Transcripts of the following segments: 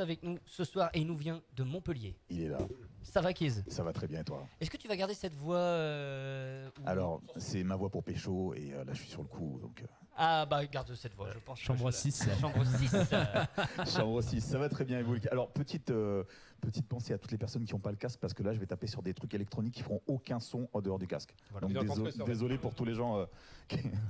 avec nous ce soir et il nous vient de Montpellier. Il est là. Ça va, Kiz? Ça va très bien et toi? Est-ce que tu vas garder cette voix Alors, c'est ma voix pour pécho et là je suis sur le coup donc. Ah bah garde cette voix, je pense. Chambre 6. Chambre 6. Chambre 6, ça va très bien et vous? Alors petite pensée à toutes les personnes qui n'ont pas le casque parce que là je vais taper sur des trucs électroniques qui feront aucun son en dehors du casque. Voilà. Donc désolé pour tous les gens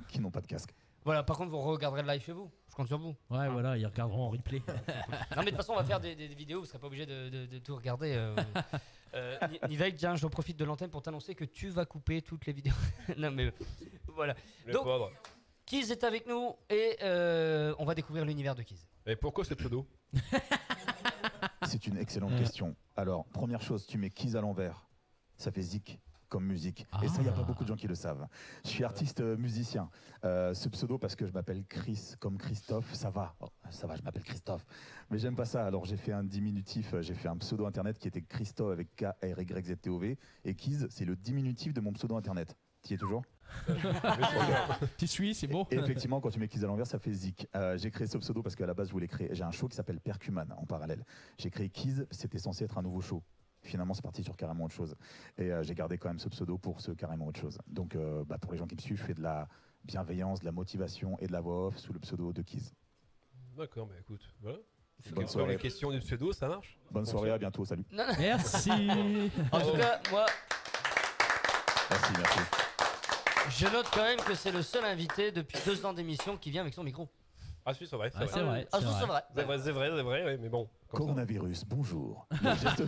qui n'ont pas de casque. Voilà, par contre vous regarderez le live chez vous, je compte sur vous. Ouais, voilà, ils regarderont en replay. Non mais de toute façon on va faire des vidéos, vous serez pas obligé de tout regarder. Nivek, tiens, j'en profite de l'antenne pour t'annoncer que tu vas couper toutes les vidéos. Non mais voilà. Donc, Kiz est avec nous et on va découvrir l'univers de Kiz. Et pourquoi ce pseudo? C'est une excellente question. Alors, première chose, tu mets Kiz à l'envers, ça fait zik comme musique. Et ça, il n'y a pas beaucoup de gens qui le savent. Je suis artiste musicien. Ce pseudo, parce que je m'appelle Chris comme Christophe, ça va. Oh, ça va, je m'appelle Christophe. Mais j'aime pas ça. Alors, j'ai fait un diminutif, j'ai fait un pseudo internet qui était Christophe avec K-R-Y-Z-T-O-V. Et Kiz, c'est le diminutif de mon pseudo internet. T'y es toujours? Tu suis, c'est bon. Et effectivement, quand tu mets Kiz à l'envers, ça fait zik. J'ai créé ce pseudo parce qu'à la base, je voulais créer. J'ai un show qui s'appelle Percuman en parallèle. J'ai créé Kiz, c'était censé être un nouveau show. Finalement, c'est parti sur carrément autre chose. Et j'ai gardé quand même ce pseudo pour ce carrément autre chose. Donc, pour les gens qui me suivent, je fais de la bienveillance, de la motivation et de la voix off sous le pseudo de Kiz. D'accord, bah écoute, voilà. Bonne soirée. Les questions du pseudo, ça marche? Bonne soirée, à bientôt, salut. Non, non. Merci. En tout cas, moi, Merci, merci. je note quand même que c'est le seul invité depuis 2 ans d'émission qui vient avec son micro. Ah si, c'est vrai. Ah, c'est vrai. Ah, c'est vrai. C'est vrai, ouais, mais bon. comme ça. Coronavirus, bonjour. Le geste-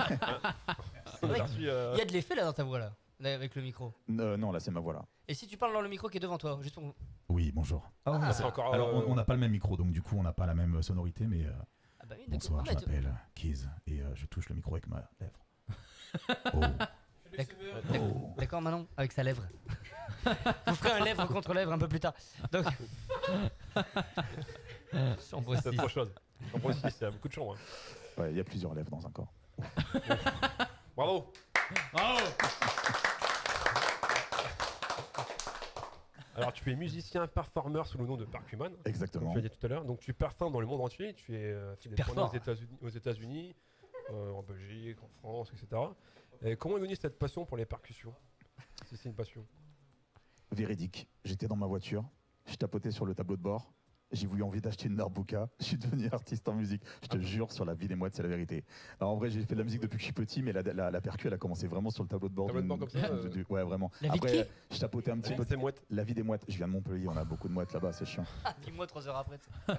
C'est vrai Merci, qu'il y a de l'effet là dans ta voix là, avec le micro. non, là, c'est ma voix là. Et si tu parles dans le micro qui est devant toi, juste pour... Oui, bonjour. Ah, c'est encore, Alors, on n'a pas le même micro, donc du coup, on n'a pas la même sonorité, mais Ah bah oui, d'accord. bonsoir, Ah, je bah, tu- m'appelle Kiz et je touche le micro avec ma lèvre. Oh, oh. D'accord, Manon, avec sa lèvre. Vous ferez un lèvre contre lèvre un peu plus tard. Donc... Chambre c'est 6. autre chose. Chambre 6, il y a beaucoup de chambres. Hein. Ouais, il y a plusieurs lèvres dans un corps. Bravo. Alors tu es musicien, performeur sous le nom de Percuman, comme Exactement. tu l'as dit tout à l'heure. Donc tu performes dans le monde entier, tu es fait des tournées aux États-Unis, en Belgique, en France, etc. Et comment est venue cette passion pour les percussions? Si c'est une passion. Véridique. J'étais dans ma voiture, je tapotais sur le tableau de bord, j'ai voulu envie d'acheter une darbuka, je suis devenu artiste en musique. Je te jure, sur la vie des mouettes, c'est la vérité. Alors en vrai, j'ai fait de la musique depuis que je suis petit, mais la percu, elle a commencé vraiment sur le tableau de bord. Tableau de bord comme ça, Ouais, vraiment. La vie de Après, je tapotais un petit peu. C'est mouette. La vie des mouettes. Je viens de Montpellier, on a beaucoup de mouettes là-bas, c'est chiant. Ah, dis-moi 3 heures après. Il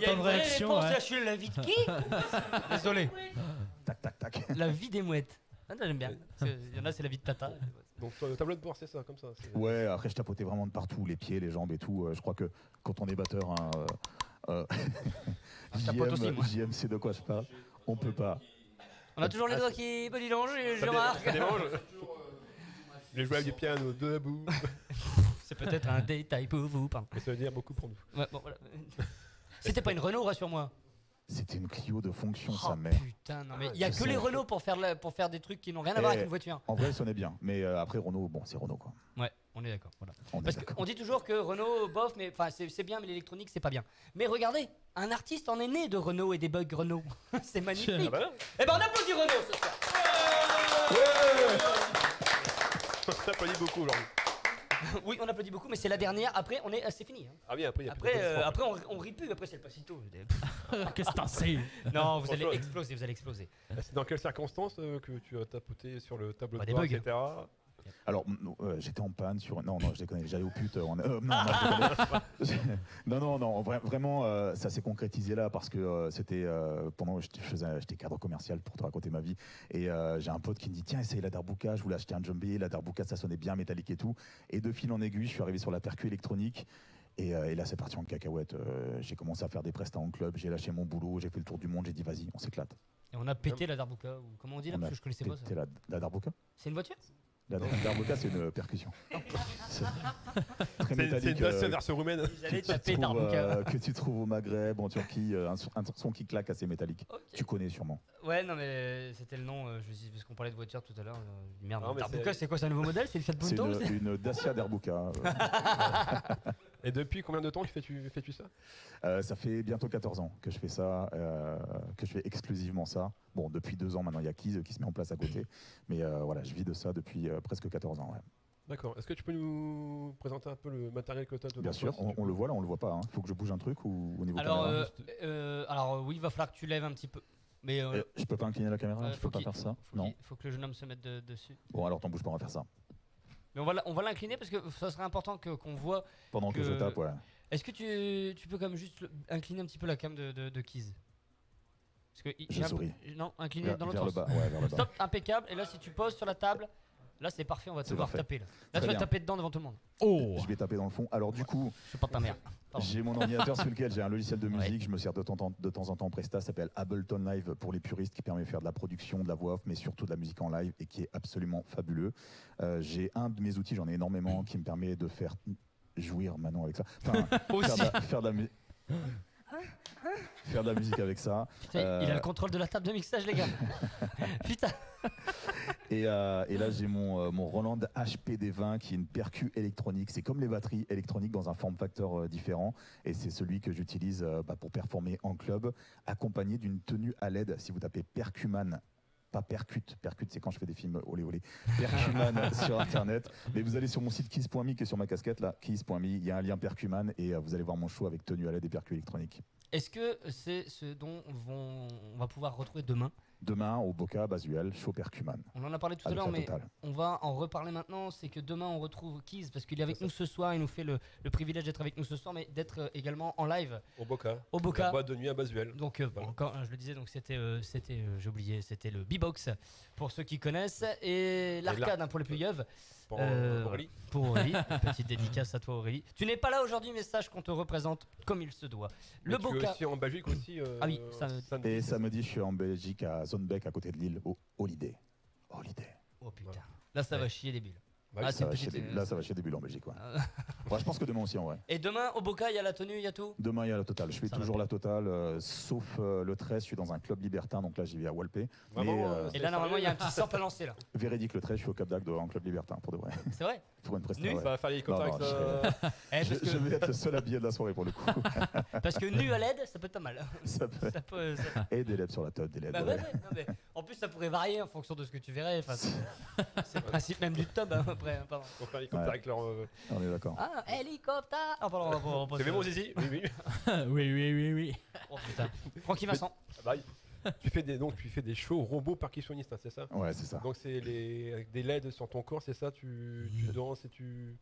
y a Bonne une vraie réaction, réponse, ouais. là, je suis la vie de qui? Désolé. Tac, tac, tac. La vie des mouettes. Ah, non, j'aime bien. Parce que il y en a, c'est la vie de tata. Donc le tableau de bord, c'est ça, comme ça. Ouais, après, je tapotais vraiment de partout, les pieds, les jambes et tout. Je crois que quand on est batteur, hein, Je tapote aussi, moi. JM, c'est de quoi je parle. On peut pas. On a toujours les doigts qui bodilongent, je remarque. Ça dérange. Les joueurs du piano debout. C'est peut-être un détail pour vous, pardon. Mais ça veut dire beaucoup pour nous. Ouais, bon, voilà. C'était pas une Renault, rassure-moi. C'était une Clio de fonction, Oh sa mère. putain, non mais il y a Je que sais. les Renault pour faire des trucs qui n'ont rien à voir avec une voiture. En vrai, elle sonnait bien. Mais après, Renault, bon, c'est Renault quoi. Ouais, on est d'accord. Voilà. On est Parce d'accord. qu'on dit toujours que Renault, bof, mais enfin c'est bien, mais l'électronique c'est pas bien. Mais regardez, un artiste en est né de Renault et des bugs Renault. C'est magnifique. Ah bah là. Eh ben on applaudit Renault ce soir. On applaudit beaucoup aujourd'hui. Oui, on applaudit beaucoup, mais c'est la dernière. Après, c'est fini. Hein. Ah oui, après, il y a Après, on rit plus. Après, c'est le passito. Qu'est-ce que t'en sais? Non, vous allez Franchement. exploser, vous allez exploser. C'est dans quelles circonstances que tu as tapoté sur le tableau Bah, de des bord, bugs. etc. Alors, j'étais en panne sur. Non, je déconne, j'allais aux putes. Non, je déconne. non, vraiment, ça s'est concrétisé là parce que c'était pendant que j'étais cadre commercial pour te raconter ma vie. Et j'ai un pote qui me dit tiens, essaye la darbuka. Je voulais acheter un djembé. La darbuka, ça sonnait bien métallique et tout. Et de fil en aiguille, je suis arrivé sur la percu électronique. Et là, c'est parti en cacahuète. J'ai commencé à faire des prestats en club. J'ai lâché mon boulot. J'ai fait le tour du monde. J'ai dit vas-y, on s'éclate. Et on a pété la Darbuka, ou comment on dit là, parce que je connaissais pas ça. C'était la darbuka. C'est une voiture? La darbuka, c'est une percussion. C'est très C'est une métallique. nation verse roumaine. J'allais que tu taper trouves, Darbuka. que tu trouves au Maghreb, en Turquie, un son qui claque assez métallique. Ok. Tu connais sûrement. Ouais, non, mais c'était le nom, je me dis, parce qu'on parlait de voiture tout à l'heure. Merde, Non, mais Darbuka, c'est quoi, c'est un nouveau modèle? C'est le Fiat C'est Punto? une Dacia Darbuka. Et depuis combien de temps fais-tu ça? Ça fait bientôt 14 ans que je fais ça, que je fais exclusivement ça. Bon, depuis 2 ans maintenant, il y a Keys qui se met en place à côté. Mais voilà, je vis de ça depuis presque 14 ans. Ouais. D'accord. Est-ce que tu peux nous présenter un peu le matériel que tu as devant Bien sûr, toi, si on le voit là, on le voit pas. Hein. Faut que je bouge un truc ou au niveau Alors, caméra alors oui, il va falloir que tu lèves un petit peu. Mais je peux pas incliner la caméra, je peux pas faire ça. Non. Faut que le jeune homme se mette dessus. Bon, alors t'en bouge pas, on va faire ça. Mais on va l'incliner parce que ça serait important qu'on voit. Pendant que je tape, ouais. Est-ce que tu peux quand même juste incliner un petit peu la cam de Keys? Parce que Je souris. Non, incliner dans l'autre vers sens. le bas, ouais, vers le bas. Stop, impeccable. Et là, si tu poses sur la table, là c'est parfait, on va te voir taper. Là, Très tu vas bien. taper dedans devant tout le monde. Oh. Je vais taper dans le fond. Alors du coup, Je porte ta mère. Pardon. j'ai mon ordinateur sur lequel j'ai un logiciel de musique. Je me sers de temps en temps Presta, ça s'appelle Ableton Live pour les puristes, qui permet de faire de la production, de la voix off, mais surtout de la musique en live et qui est absolument fabuleux. J'ai un de mes outils, j'en ai énormément, qui me permet de faire jouir Manon avec ça. Enfin, Aussi. faire de la musique. Faire de la musique avec ça. Putain, il a le contrôle de la table de mixage, les gars. Putain. Et là, j'ai mon Roland HPD20 qui est une percu électronique. C'est comme les batteries électroniques dans un form factor différent. Et c'est celui que j'utilise pour performer en club, accompagné d'une tenue à LED. Si vous tapez Percuman, pas Percute, Percute c'est quand je fais des films olé olé, Percuman sur internet. Mais vous allez sur mon site keys.me qui est sur ma casquette là, keys.me, il y a un lien Percuman et vous allez voir mon show avec tenue à LED et percu électronique. Est-ce que c'est ce dont on va pouvoir retrouver demain? Demain au Boca Basuel, show Percuman. On en a parlé tout à l'heure, mais on va en reparler maintenant. C'est que demain on retrouve Keys parce qu'il est avec nous ce soir. Il nous fait le privilège d'être avec nous ce soir, mais d'être également en live Au Boca. au Boca. La boîte de nuit à Basuel. Donc, bon, quand je le disais, donc c'était, j'ai oublié, c'était le B-Box pour ceux qui connaissent et l'arcade pour les plus yeuves. Pour Aurélie. Pour Aurélie, une petite dédicace à toi Aurélie. Tu n'es pas là aujourd'hui, mais sache qu'on te représente comme il se doit. Le Tu es Boca. aussi en Belgique aussi. Ah oui, Et samedi, je suis en Belgique à Zonbeck, à côté de Lille, au Holiday. Holiday. Oh putain, Voilà. là ça va chier des bulles. Bah, c'est Là, petite, ça va chier des bulles en Belgique. Ouais. Ouais, je pense que demain aussi, en vrai. Et demain au Boca, il y a la tenue, il y a tout. Demain, il y a la totale. Je fais Ça toujours la totale, sauf le 13, je suis dans un club libertin, donc là, j'y vais à Walpé. Vraiment, Et là, normalement, il y a un petit sample à lancer là. Véridique, le 13, je suis au Cap d'Agde en club libertin, pour de vrai. C'est vrai. Pour une prestation. Ça va faire l'hélicoptère Non, avec non, ça. Je vais être le seul habillé de la soirée, pour le coup. Parce que nu à LED, ça peut être pas mal. Ça peut- Ça peut, Et des lèvres sur la tête, des lèvres. Bah ouais, ouais, non, mais en plus, ça pourrait varier en fonction de ce que tu verrais. Enfin, c'est le principe même du tub, hein, après. Hein, pardon. Pour faire l'hélicoptère Ouais. avec leur. On est d'accord. Ah, hélicoptère. Ah, pardon, C'est bien mon zizi. Oui, oui. Oui. Oh putain. Francky Vincent. Bye. Tu fais des shows robots percussionnistes, hein, c'est ça? Ouais, c'est ça. Donc c'est avec des LED sur ton corps, c'est ça? Tu danses et tu.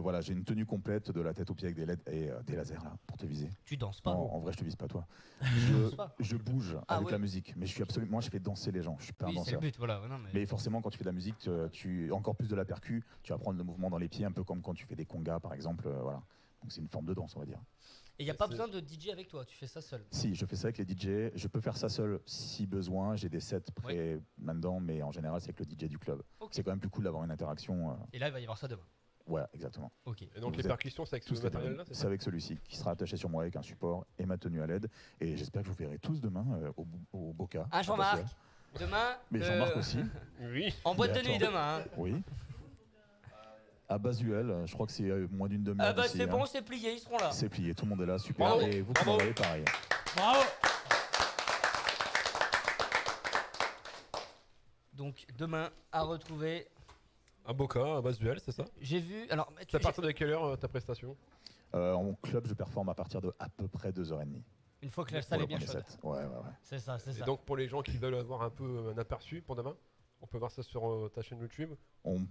Voilà, j'ai une tenue complète de la tête aux pieds avec des LED et des lasers là pour te viser. Tu danses pas. En vrai, je te vise pas toi. pas. Je bouge Ah avec ouais. la musique, mais moi, je fais danser les gens. Je suis pas un Oui, c'est le danseur. but, voilà. Non, Mais forcément, quand tu fais de la musique, encore plus de la percu, tu vas prendre le mouvement dans les pieds, un peu comme quand tu fais des congas, par exemple. Voilà. Donc c'est une forme de danse, on va dire. Et il n'y a pas besoin de DJ avec toi, tu fais ça seul. Si, je fais ça avec les DJ. Je peux faire ça seul si besoin. J'ai des sets prêts maintenant, mais en général, c'est avec le DJ du club. Ok. C'est quand même plus cool d'avoir une interaction. Et là, il va y avoir ça demain. Ouais, exactement. Ok. Et donc Vous les êtes percussions, c'est avec Tous ce les matériel-là, deux. c'est C'est ça? avec celui-ci qui sera attaché sur moi avec un support et ma tenue à LED. Et j'espère que je vous verrai tous demain au Boca. Ah, à Jean-Marc, Basuel. demain. Mais Jean-Marc aussi. Oui. En boîte Mais de nuit attends. demain. Hein. Oui. À Basuel, je crois que c'est moins d'une demi-heure. Ah bah d'ici, c'est hein. bon, c'est plié, ils seront là. C'est plié, tout le monde est là, super. Bravo. Et vous qui Bravo. m'envoyez, pareil. Bravo. Donc demain à retrouver. Un Boca, un Basuel, c'est ça? J'ai vu. Alors, C'est à partir de quelle heure ta prestation? En club, je performe à partir de à peu près 2h30. une fois que la salle est bien chaude. Ouais. C'est ça, c'est Et ça. donc pour les gens qui veulent avoir un peu un aperçu pour demain, on peut voir ça sur ta chaîne YouTube.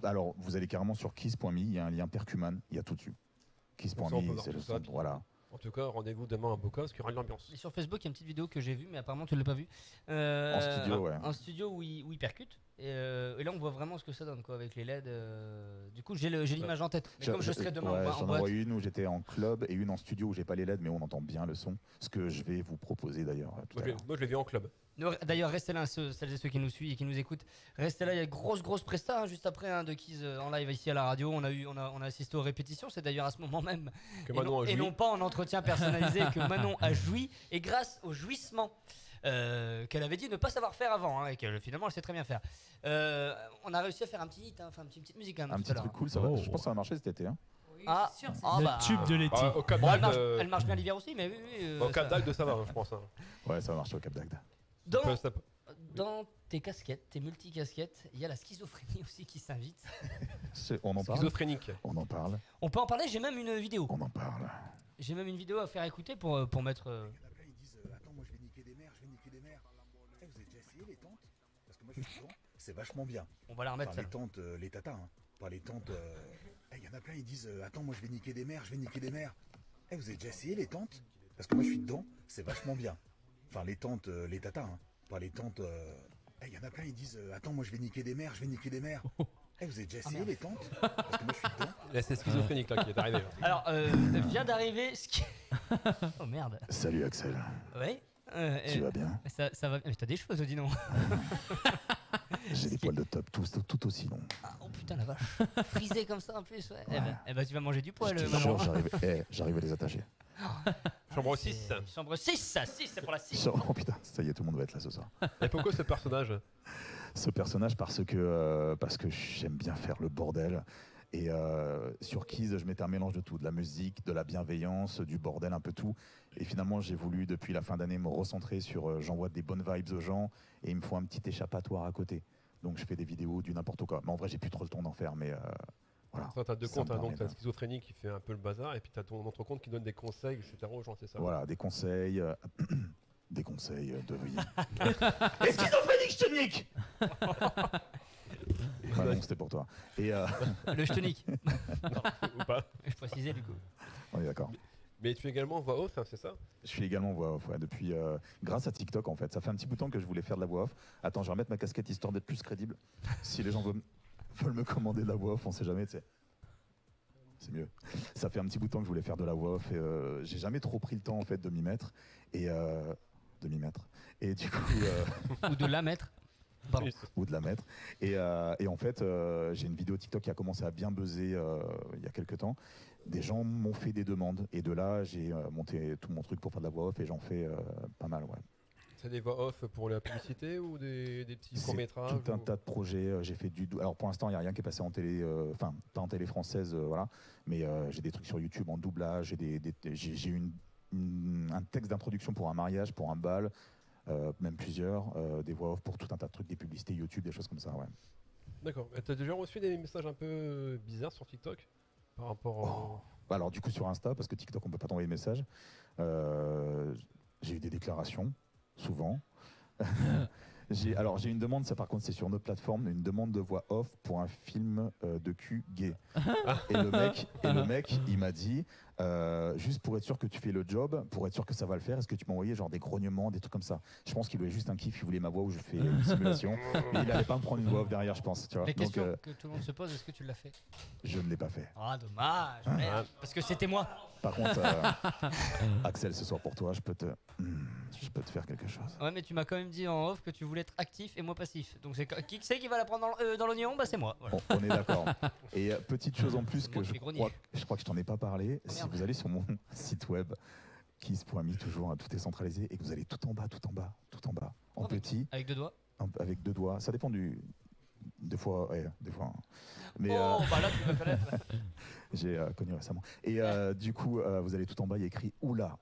Alors, vous allez carrément sur kiss.me, il y a un lien Percuman, il y a tout dessus. Comme ça, on peut Kiss.me, voir c'est tout le ça, son. puis- Voilà. En tout cas, rendez-vous demain à Boca parce qu'il y aura de l'ambiance. Et sur Facebook, il y a une petite vidéo que j'ai vue, mais apparemment tu ne l'as pas vue. En studio, ouais. Un studio où il percute. Et là, on voit vraiment ce que ça donne, quoi, avec les LED. Du coup, j'ai l'image en tête. Mais comme je serai demain ouais, en j'en boîte. envoie une où j'étais en club et une en studio où j'ai pas les LED, mais on entend bien le son. Ce que je vais vous proposer d'ailleurs tout à l'heure. Moi, je l'ai vu en club. D'ailleurs, restez là, celles et ceux qui nous suivent et qui nous écoutent. Restez là, il y a grosse presta juste après de Keys en live ici à la radio. On a assisté aux répétitions, c'est d'ailleurs à ce moment même. Que Manon a Et joui. non pas en entretien personnalisé que Manon a joui. Et grâce au jouissement qu'elle avait dit ne pas savoir faire avant, et que finalement elle sait très bien faire, on a réussi à faire un petit hit, enfin une petite musique quand même. Un tout petit à l'heure. truc cool, ça va. Oh. Je pense que ça va marcher cet été. Hein. Oui, Ah, c'est sûr, c'est ah Le bah. tube de Letty. Au Cap Bon, d'Agde, elle marche bien l'hiver aussi, mais oui, oui. au Cap ça- d'Agde, ça va, hein, je pense. Hein. Ouais, ça marche au Cap d'Agde. Dans, Ça peut- dans tes casquettes, tes multicasquettes, il y a la schizophrénie aussi qui s'invite. On en parle. Schizophrénique. On en parle. On peut en parler, j'ai même une vidéo. On en parle. J'ai même une vidéo à faire écouter pour mettre. Il y en a plein, ils disent attends, moi je vais niquer des mères, je vais niquer des mères. Eh, vous avez déjà essayé les tentes? Parce que moi je suis dedans, c'est vachement bien. On va la remettre Enfin, ça. les tentes, les tatas, hein. Pas les tentes. Eh, il y en a plein, ils disent attends, moi je vais niquer des mères, je vais niquer des mères. Eh, vous avez déjà essayé les tentes? Parce que moi je suis dedans, c'est vachement bien. Enfin, les tentes, les tatas, hein. Pas les tentes. Eh, il y en a plein, ils disent attends, moi je vais niquer des mères, je vais niquer des mères. Eh, vous avez déjà essayé les tentes? Parce que moi je suis dedans. Là, c'est schizophrénique là, qui est arrivé. Alors, vient d'arriver. Oh merde. Salut Axel. Ouais. Tu vas bien? Ça va bien. Mais t'as des cheveux, toi, dis non. J'ai des poils de top tout aussi longs. Ah, oh putain, la vache. Frisé comme ça en plus, ouais. Eh ben, tu vas manger du poil, Je te maman. jure, j'arrive à les attacher. Chambre 6. Chambre 6, 6, c'est pour la 6. Oh putain, ça y est, tout le monde va être là ce soir. Et pourquoi ce personnage? Ce personnage parce que j'aime bien faire le bordel. Et sur Keys, je mettais un mélange de tout, de la musique, de la bienveillance, du bordel, un peu tout. Et finalement, j'ai voulu, depuis la fin d'année, me recentrer sur j'envoie des bonnes vibes aux gens et il me faut un petit échappatoire à côté. Donc je fais des vidéos du n'importe quoi. Mais en vrai, j'ai plus trop le temps d'en faire, mais voilà. Tu as deux Ça me comptes, hein, donc permet tu as de- schizophrénique qui fait un peu le bazar, et puis tu as ton autre compte qui donne des conseils, etc. aux gens, c'est ça? Voilà, des conseils. Des conseils de vie. Et schizophrénique, je te nique. Ah non, c'était pour toi. Et Le ch'tonique. Ou pas? Je précisais du coup. on est d'accord. Mais tu es également voix off, hein, c'est ça? Je suis également voix off, ouais, depuis grâce à TikTok en fait. Ça fait un petit bout de temps que je voulais faire de la voix off. Attends, je vais remettre ma casquette histoire d'être plus crédible. Si les gens veulent me commander de la voix off, on sait jamais, tu sais. C'est mieux. Ça fait un petit bout de temps que je voulais faire de la voix off et j'ai jamais trop pris le temps en fait de m'y mettre et et du coup Ou de la mettre. Pardon. ou de la mettre et en fait j'ai une vidéo TikTok qui a commencé à bien buzzer il y a quelques temps. Des gens m'ont fait des demandes et de là j'ai monté tout mon truc pour faire de la voix off et j'en fais pas mal, ouais. C'est des voix off pour la publicité ou des petits C'est courts-métrages tout un tas de projets. J'ai fait alors pour l'instant, il n'y a rien qui est passé en télé, enfin pas en télé française, voilà. Mais j'ai des trucs sur YouTube en doublage. J'ai eu un texte d'introduction pour un mariage, pour un bal, même plusieurs, des voix off pour tout un tas de trucs, des publicités YouTube, des choses comme ça, ouais. D'accord. Tu as déjà reçu des messages un peu bizarres sur TikTok par rapport au... Alors du coup sur Insta, parce que TikTok on peut pas t'envoyer de messages, j'ai eu des déclarations, souvent. J'ai une demande, ça par contre c'est sur notre plateforme, une demande de voix off pour un film de cul gay. Et le mec il m'a dit, juste pour être sûr que tu fais le job, pour être sûr que ça va le faire, est-ce que tu peux envoyer genre des grognements, des trucs comme ça? Je pense qu'il voulait juste un kiff, il voulait ma voix où je fais une simulation, mais il allait pas me prendre une voix off derrière, je pense. Tu vois. La Donc question que tout le monde se pose, est-ce que tu l'as fait? je ne l'ai pas fait. Ah, dommage, merde. Parce que c'était moi. Par contre, Axel, ce soir pour toi, je peux te faire quelque chose. Ouais, mais tu m'as quand même dit en off que tu voulais être actif et moi passif. Donc c'est qui c'est qui va la prendre dans l'oignon? Bah c'est moi. Voilà. On est d'accord. Et petite chose en plus C'est que moi qui vais grogner. je crois que je t'en ai pas parlé. Si merde. vous allez sur mon site web, kiss.me toujours, hein, tout est centralisé, et que vous allez tout en bas, en Avec- petit, Avec deux doigts. avec deux doigts. Ça dépend des fois, ouais, des fois. Hein. Mais Oh, bah là tu vas connaître. j'ai connu récemment. Et du coup, vous allez tout en bas, il y a écrit Oula.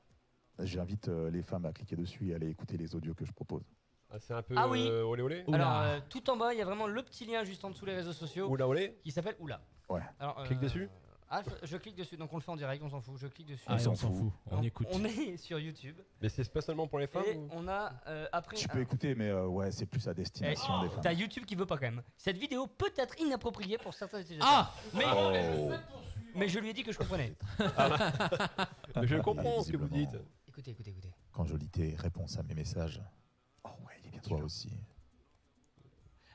J'invite les femmes à cliquer dessus et à aller écouter les audios que je propose. Ah, c'est un peu Ah oui. olé olé? Oula. Alors tout en bas, il y a vraiment le petit lien juste en dessous les réseaux sociaux Oula olé? qui s'appelle Oula. Ouais. Alors, Clique dessus. Ah, je clique dessus, donc on le fait en direct, on s'en fout. Je clique dessus. Allez, s'en on s'en fout. fout. On écoute. On est sur YouTube Mais c'est pas seulement pour les femmes et ou... on a après. Tu peux écouter, mais ouais, c'est plus à destination des femmes. T'as YouTube qui veut pas quand même. Cette vidéo peut être inappropriée pour certains utilisateurs. Ah mais, Oh. mais je lui ai dit que je comprenais. Mais je comprends ce que vous dites. Visiblement. Écoutez. Quand je lis tes réponses à mes messages, oh ouais, il est bien toi aussi.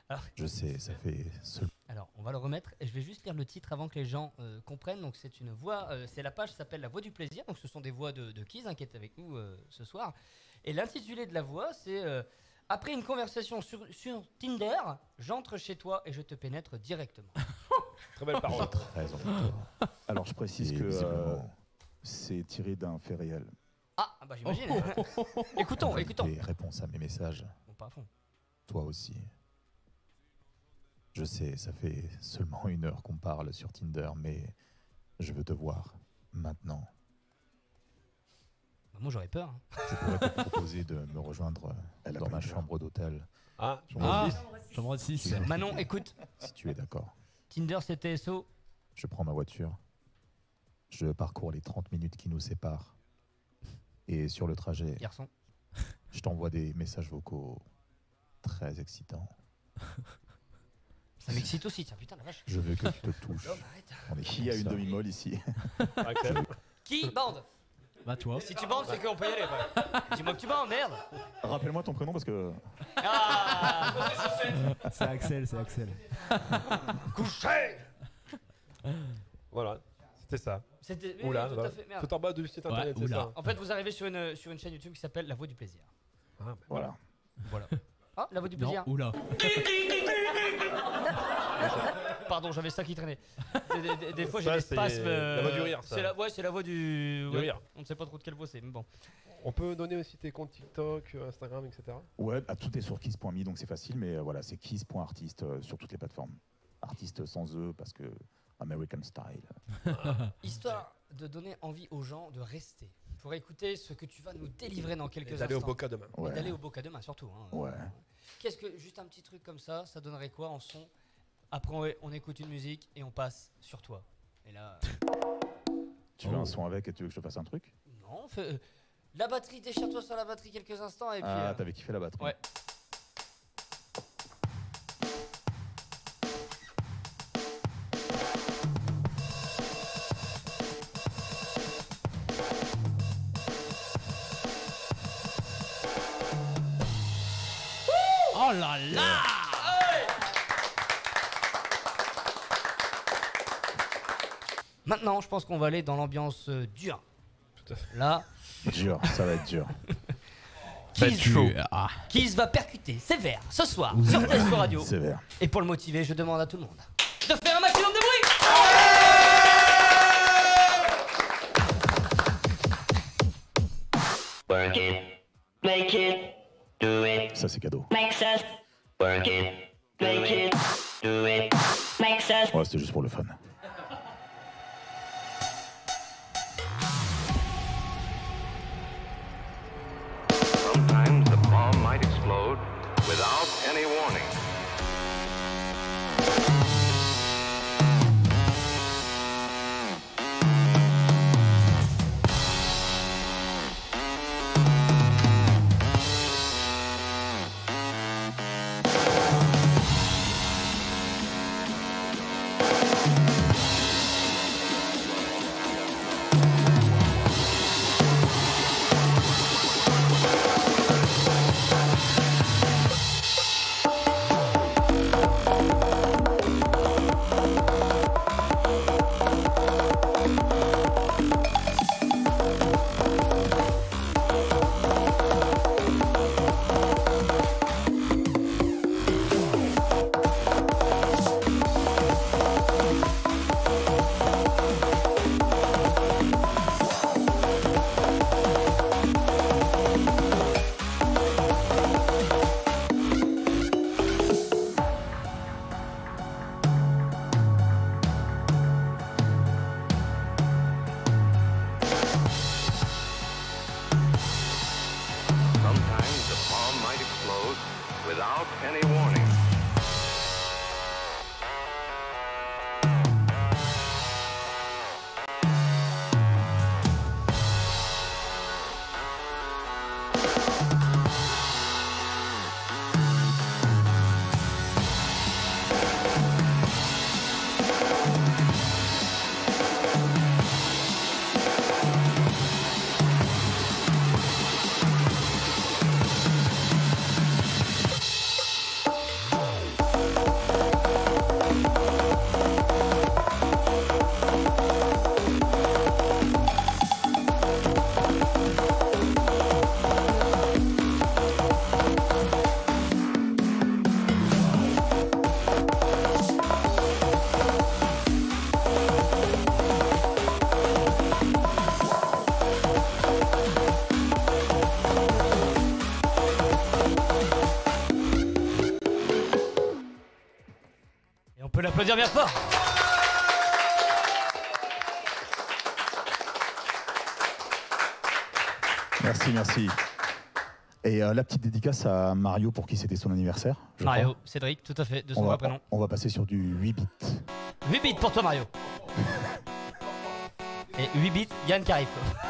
Alors- Je sais, ça fait seulement. Alors, on va le remettre. Et je vais juste lire le titre avant que les gens comprennent. Donc, c'est une voix. C'est la page s'appelle La Voix du plaisir. Donc, ce sont des voix de Keys qui est avec nous ce soir. Et l'intitulé de la voix, c'est Après une conversation sur Tinder, j'entre chez toi et je te pénètre directement. Très belle parole. Très en toi. Alors je précise Et que visiblement- c'est tiré d'un fait réel. Ah, bah j'imagine. écoutons. Tes réponses à mes messages, Bon, pas à fond. toi aussi. Je sais, ça fait seulement 1 heure qu'on parle sur Tinder, mais Je veux te voir maintenant. Bah, moi j'aurais peur. Je pourrais te proposer de me rejoindre dans ma chambre d'hôtel. Ah, Chambre 6. Manon, écoute, Si tu es d'accord. Tinder c'est TSO. Je prends ma voiture. Je parcours les 30 minutes qui nous séparent. Et sur le trajet, Garçon. je t'envoie des messages vocaux très excitants. Ça m'excite aussi, tiens, putain la vache. Je veux que tu te touches. Arrête. On est qui a une demi-molle ici? Axel. Qui bande? Bah toi. Si tu bandes, c'est qu'on peut y aller. Ouais. Dis-moi que tu bandes, merde. Rappelle-moi ton prénom parce que... Ah. C'est Axel, c'est Axel. Couché. Voilà, c'était ça. C'était. Oula, tout à voilà. fait, merde. Tout en bas du site internet, c'est oula. ça. En fait, vous arrivez sur une chaîne YouTube qui s'appelle La Voix du Plaisir. Ah, bah, Voilà. Voilà. Ah, La Voix du Non, Plaisir. oula. Pardon, j'avais ça qui traînait. Des fois, j'ai Ça, des c'est spasmes. la voix du rire, ça. C'est la voix du. Du rire. On ne sait pas trop de quelle voix c'est, mais bon. On peut donner aussi tes comptes TikTok, Instagram, etc. Ouais, tout est sur kiss.me, donc c'est facile, mais voilà, c'est kiss.artiste sur toutes les plateformes. Artiste sans eux, parce que American Style. Histoire de donner envie aux gens de rester pour écouter ce que tu vas nous délivrer dans quelques Et instants. d'aller au Boca demain. Et Ouais. d'aller au Boca demain, surtout. Hein. Ouais. Qu'est-ce que. Juste un petit truc comme ça donnerait quoi en son? Après, on écoute une musique et on passe sur toi. Et là. Tu veux un son avec et tu veux que je te fasse un truc? Non, la batterie, déchire-toi sur la batterie quelques instants et puis. Ah, t'avais kiffé la batterie. Ouais. Oh là là. Maintenant, je pense qu'on va aller dans l'ambiance dure. Tout à fait. Là, Dur, ça va être dur. Kiss Show. Ah. Kiss va percuter sévère ce soir sur TSO Radio. Sévère. Et pour le motiver, je demande à tout le monde de faire un maximum de bruit. Work it, make it, do it, Ça, c'est cadeau. makes us. Work it, make it, do it, makes us. Ouais, c'était juste pour le fun. Sometimes the bomb might explode without any warning. Sometimes the bomb might explode without any warning. Et on peut l'applaudir bien fort. Merci. Et la petite dédicace à Mario pour qui c'était son anniversaire. Mario, Cédric, tout à fait, de son vrai prénom. On va passer sur du 8 bits. 8 bits pour toi, Mario. Et 8 bits, Yann qui arrive, quoi.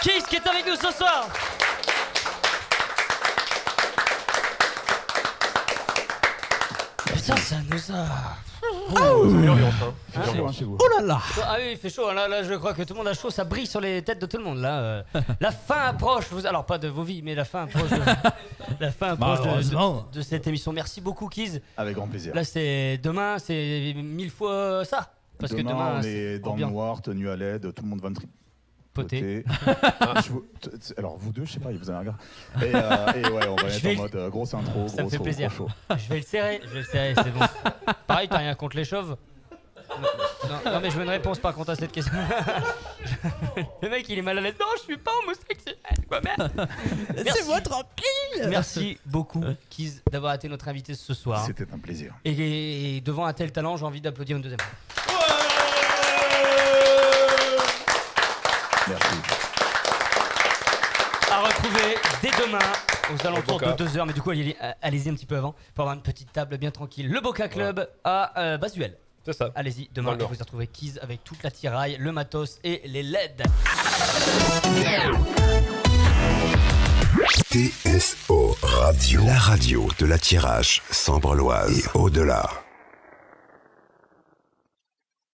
Kiss qui est avec nous ce soir. Putain, ça nous a... Oh là là. Ah oui, il fait chaud. Là, je crois que tout le monde a chaud. Ça brille sur les têtes de tout le monde. Là, la fin approche. Alors pas de vos vies, mais la fin approche. La fin approche de cette émission. Merci beaucoup, Kiz. Avec grand plaisir. Là, c'est demain, c'est 1000 fois ça. Parce demain, que demain, on est dans le noir, tenue à LED, tout le monde va me poter. Alors vous deux, je sais pas, vous avez un regard. Et ouais, on va être en mode grosse intro, ça me fait plaisir. Je vais le serrer, c'est bon. Pareil, t'as rien contre les chauves? Non, mais je veux une réponse par contre à cette question. Le mec, il est mal à l'aise. Non, je suis pas homosexuel. Quoi, merde. Laissez-moi tranquille. Merci beaucoup, Kiz, d'avoir été notre invité ce soir. C'était un plaisir. Et devant un tel talent, j'ai envie d'applaudir une deuxième fois. Merci. À retrouver dès demain aux alentours de 2h, mais du coup allez-y un petit peu avant pour avoir une petite table bien tranquille. Le Boca Club à Basuel. C'est ça. Allez-y, demain vous retrouvez Kiz avec toute la tiraille, le matos et les LED. TSO Radio, la radio de la Thiérache, Sambre-Loise et au-delà.